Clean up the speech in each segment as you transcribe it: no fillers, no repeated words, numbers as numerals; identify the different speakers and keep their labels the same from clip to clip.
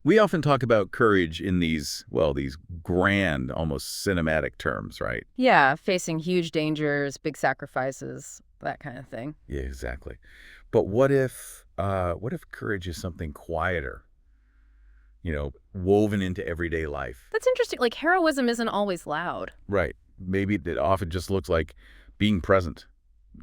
Speaker 1: We often talk about courage in these grand, almost cinematic terms, right?
Speaker 2: Yeah, facing huge dangers, big sacrifices, that kind of thing.
Speaker 1: Yeah, exactly. But what if courage is something quieter, woven into everyday life?
Speaker 2: That's interesting. Like, heroism isn't always loud.
Speaker 1: Right. Maybe it often just looks like being present,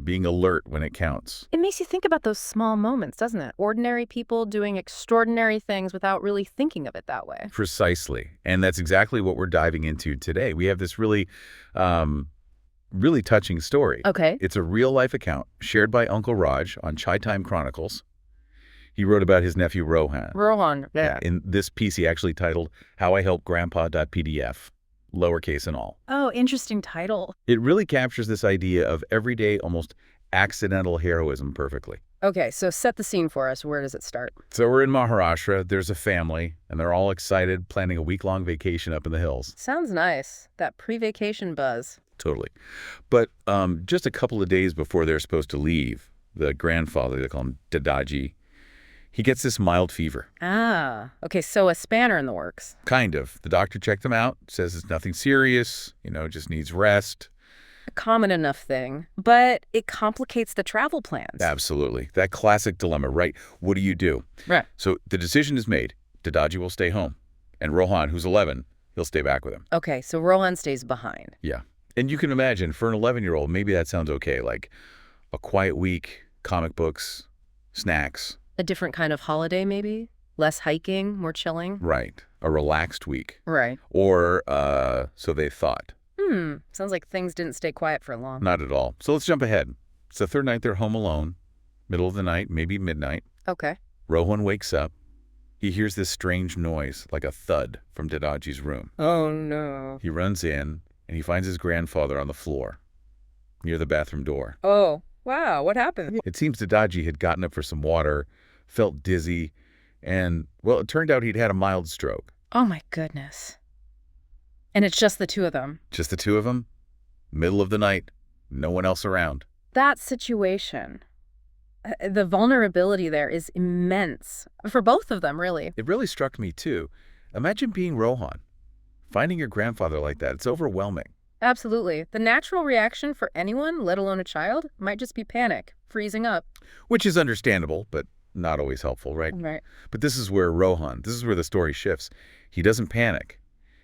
Speaker 1: being alert when it counts.
Speaker 2: It makes you think about those small moments, doesn't it? Ordinary people doing extraordinary things without really thinking of it that way.
Speaker 1: Precisely. And that's exactly what we're diving into today. We have this really touching story.
Speaker 2: Okay.
Speaker 1: It's a real-life account shared by Uncle Raj on Chai Time Chronicles. He wrote about his nephew Rohan.
Speaker 2: Rohan. Yeah.
Speaker 1: In this piece, he actually titled How I Helped Grandpa.pdf, lowercase and all.
Speaker 2: Oh, interesting title.
Speaker 1: It really captures this idea of everyday, almost accidental heroism perfectly.
Speaker 2: Okay, so set the scene for us. Where does it start?
Speaker 1: So we're in Maharashtra. There's a family, and they're all excited, planning a week-long vacation up in the hills.
Speaker 2: Sounds nice. That pre-vacation buzz.
Speaker 1: Totally. But just a couple of days before they're supposed to leave, the grandfather, they call him Dadaji, he gets this mild fever.
Speaker 2: Ah, okay, so a spanner in the works.
Speaker 1: Kind of. The doctor checked him out, says it's nothing serious, just needs rest.
Speaker 2: A common enough thing, but it complicates the travel plans.
Speaker 1: Absolutely. That classic dilemma, right? What do you do?
Speaker 2: Right.
Speaker 1: So the decision is made. Dadaji will stay home. And Rohan, who's 11, he'll stay back with him.
Speaker 2: Okay, so Rohan stays behind.
Speaker 1: Yeah. And you can imagine, for an 11-year-old, maybe that sounds okay. Like a quiet week, comic books, snacks.
Speaker 2: A different kind of holiday, maybe? Less hiking, more chilling?
Speaker 1: Right. A relaxed week.
Speaker 2: Right.
Speaker 1: Or so they thought.
Speaker 2: Sounds like things didn't stay quiet for long.
Speaker 1: Not at all. So let's jump ahead. It's the third night they're home alone. Middle of the night, maybe midnight.
Speaker 2: Okay.
Speaker 1: Rohan wakes up. He hears this strange noise, like a thud, from Dadaji's room.
Speaker 2: Oh, no.
Speaker 1: He runs in, and he finds his grandfather on the floor, near the bathroom door.
Speaker 2: Oh, wow. What happened?
Speaker 1: It seems Dadaji had gotten up for some water, felt dizzy, and, well, it turned out he'd had a mild stroke.
Speaker 2: Oh, my goodness. And it's just the two of them.
Speaker 1: Just the two of them? Middle of the night, no one else around.
Speaker 2: That situation, the vulnerability there is immense. For both of them, really.
Speaker 1: It really struck me, too. Imagine being Rohan. Finding your grandfather like that, it's overwhelming.
Speaker 2: Absolutely. The natural reaction for anyone, let alone a child, might just be panic, freezing up.
Speaker 1: Which is understandable, but not always helpful, right?
Speaker 2: Right.
Speaker 1: But this is where the story shifts. He doesn't panic.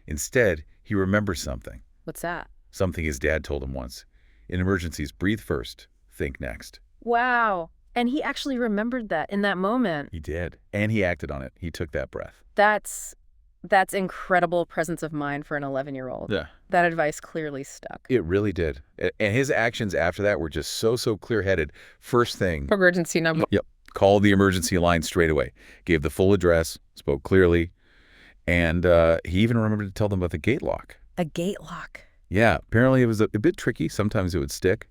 Speaker 1: Instead, he remembers something.
Speaker 2: What's that?
Speaker 1: Something his dad told him once. In emergencies, breathe first, think next.
Speaker 2: Wow. And he actually remembered that in that moment.
Speaker 1: He did. And he acted on it. He took that breath.
Speaker 2: That's incredible presence of mind for an 11-year-old.
Speaker 1: Yeah.
Speaker 2: That advice clearly stuck.
Speaker 1: It really did. And his actions after that were just so clear-headed. First thing.
Speaker 2: Emergency number.
Speaker 1: Yep. Called the emergency line straight away. Gave the full address, spoke clearly. And he even remembered to tell them about the gate lock.
Speaker 2: A gate lock.
Speaker 1: Yeah, apparently it was a bit tricky. Sometimes it would stick.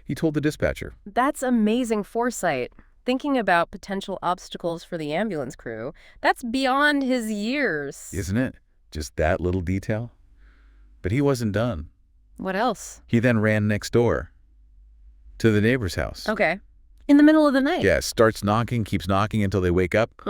Speaker 1: He told the dispatcher.
Speaker 2: That's amazing foresight. Thinking about potential obstacles for the ambulance crew, that's beyond his years.
Speaker 1: Isn't it? Just that little detail. But he wasn't done.
Speaker 2: What else?
Speaker 1: He then ran next door to the neighbor's house.
Speaker 2: Okay. In the middle of the night?
Speaker 1: Yeah, starts knocking, keeps knocking until they wake up.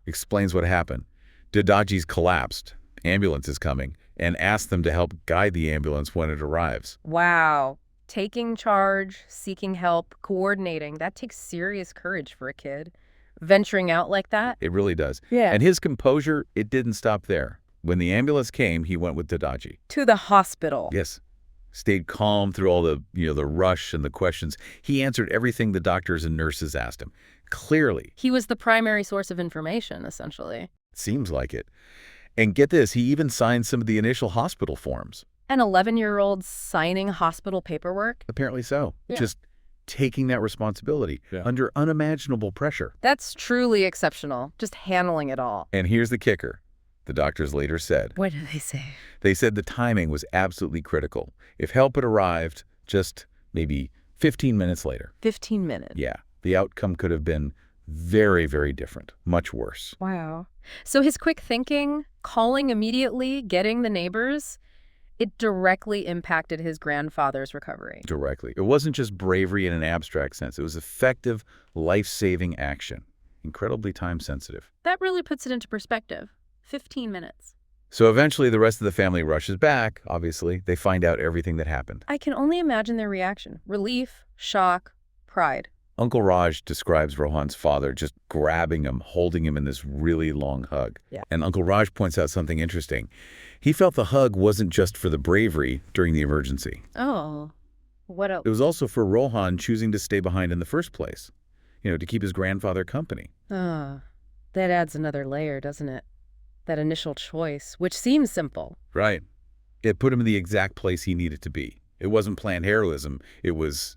Speaker 1: Explains what happened. Dadaji's collapsed. Ambulance is coming. And asked them to help guide the ambulance when it arrives.
Speaker 2: Wow. Taking charge, seeking help, coordinating, that takes serious courage for a kid. Venturing out like that?
Speaker 1: It really does.
Speaker 2: Yeah.
Speaker 1: And his composure, it didn't stop there. When the ambulance came, he went with Dadaji.
Speaker 2: To the hospital.
Speaker 1: Yes. Stayed calm through all the rush and the questions. He answered everything the doctors and nurses asked him. Clearly.
Speaker 2: He was the primary source of information, essentially.
Speaker 1: Seems like it. And get this, he even signed some of the initial hospital forms.
Speaker 2: An 11-year-old signing hospital paperwork?
Speaker 1: Apparently so.
Speaker 2: Yeah.
Speaker 1: Just taking that responsibility under unimaginable pressure.
Speaker 2: That's truly exceptional, just handling it all.
Speaker 1: And here's the kicker. The doctors later said.
Speaker 2: What did they say?
Speaker 1: They said the timing was absolutely critical. If help had arrived just maybe 15 minutes later.
Speaker 2: 15 minutes?
Speaker 1: Yeah. The outcome could have been very, very different. Much worse.
Speaker 2: Wow. So his quick thinking, calling immediately, getting the neighbors, it directly impacted his grandfather's recovery.
Speaker 1: Directly. It wasn't just bravery in an abstract sense. It was effective, life-saving action. Incredibly time-sensitive.
Speaker 2: That really puts it into perspective. 15 minutes.
Speaker 1: So eventually the rest of the family rushes back, obviously. They find out everything that happened.
Speaker 2: I can only imagine their reaction. Relief, shock, pride.
Speaker 1: Uncle Raj describes Rohan's father just grabbing him, holding him in this really long hug.
Speaker 2: Yeah.
Speaker 1: And Uncle Raj points out something interesting. He felt the hug wasn't just for the bravery during the emergency.
Speaker 2: Oh, what else?
Speaker 1: It was also for Rohan choosing to stay behind in the first place, to keep his grandfather company.
Speaker 2: That adds another layer, doesn't it? That initial choice, which seems simple.
Speaker 1: Right. It put him in the exact place he needed to be. It wasn't planned heroism. It was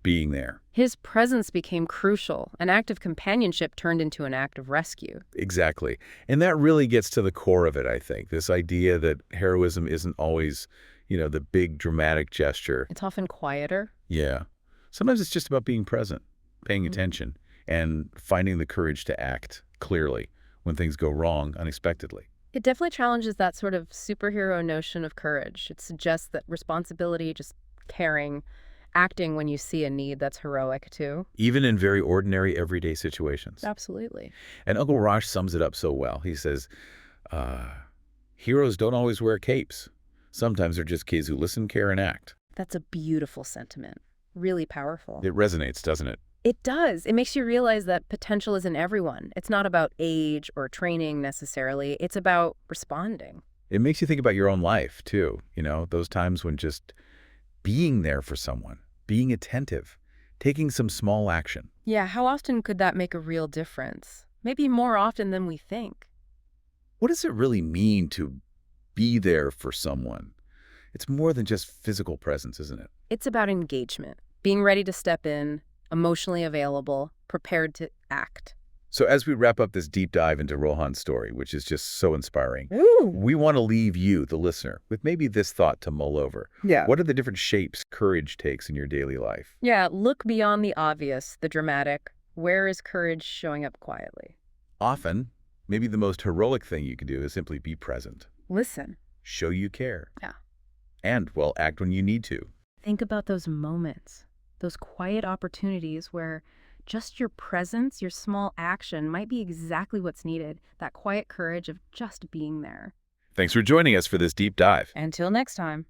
Speaker 1: being there.
Speaker 2: His presence became crucial. An act of companionship turned into an act of rescue.
Speaker 1: Exactly. And that really gets to the core of it, I think. This idea that heroism isn't always, the big dramatic gesture.
Speaker 2: It's often quieter.
Speaker 1: Yeah. Sometimes it's just about being present, paying attention, and finding the courage to act clearly when things go wrong unexpectedly.
Speaker 2: It definitely challenges that sort of superhero notion of courage. It suggests that responsibility, just caring, acting when you see a need, that's heroic too.
Speaker 1: Even in very ordinary, everyday situations.
Speaker 2: Absolutely.
Speaker 1: And Uncle Raj sums it up so well. He says, heroes don't always wear capes. Sometimes they're just kids who listen, care, and act.
Speaker 2: That's a beautiful sentiment. Really powerful.
Speaker 1: It resonates, doesn't it?
Speaker 2: It does. It makes you realize that potential is in everyone. It's not about age or training necessarily. It's about responding.
Speaker 1: It makes you think about your own life, too. Those times when just being there for someone, being attentive, taking some small action.
Speaker 2: Yeah, how often could that make a real difference? Maybe more often than we think.
Speaker 1: What does it really mean to be there for someone? It's more than just physical presence, isn't it?
Speaker 2: It's about engagement, being ready to step in, emotionally available, prepared to act.
Speaker 1: So as we wrap up this deep dive into Rohan's story, which is just so inspiring, we want to leave you, the listener, with maybe this thought to mull over.
Speaker 2: Yeah.
Speaker 1: What are the different shapes courage takes in your daily life?
Speaker 2: Yeah, look beyond the obvious, the dramatic. Where is courage showing up quietly?
Speaker 1: Often, maybe the most heroic thing you can do is simply be present.
Speaker 2: Listen.
Speaker 1: Show you care.
Speaker 2: Yeah.
Speaker 1: And, act when you need to.
Speaker 2: Think about those moments, those quiet opportunities where just your presence, your small action might be exactly what's needed, that quiet courage of just being there.
Speaker 1: Thanks for joining us for this deep dive.
Speaker 2: Until next time.